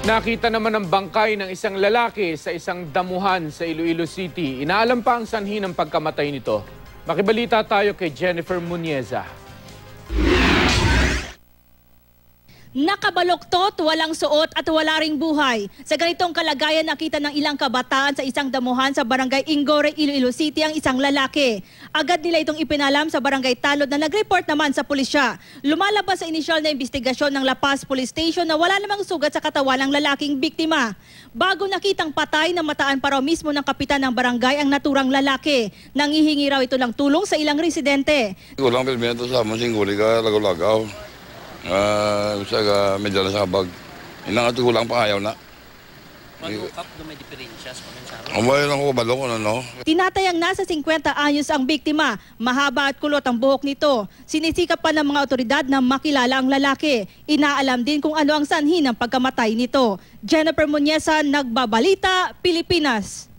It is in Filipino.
Nakita naman ang bangkay ng isang lalaki sa isang damuhan sa Iloilo City. Inaalam pa ang sanhi ng pagkamatay nito. Makibalita tayo kay Jennifer Munieza. Nakabaloktot, walang suot at wala ring buhay. Sa ganitong kalagayan, nakita ng ilang kabataan sa isang damuhan sa barangay Ingore, Iloilo City ang isang lalaki. Agad nila itong ipinalam sa barangay Talod na nag-report naman sa pulisya. Lumalabas sa inisyal na investigasyon ng La Paz Police Station na wala namang sugat sa katawan ng lalaking biktima. Bago nakitang patay na mataan pa raw mismo ng kapitan ng barangay ang naturang lalaki. Nangihingi raw ito ng tulong sa ilang residente. Kulang pilmento sa amon singguli ka lagaw-lagaw. Usaga medyo na sabag. Inang at kulang pa ayaw na. Manukap na may diferensya sa pamensaro. Umay lang ko balo ko no. Tinatayang nasa 50 anyos ang biktima. Mahaba at kulot ang buhok nito. Sinisikap pa ng mga otoridad na makilala ang lalaki. Inaalam din kung ano ang sanhi ng pagkamatay nito. Jennifer Munieza, Nagbabalita, Pilipinas.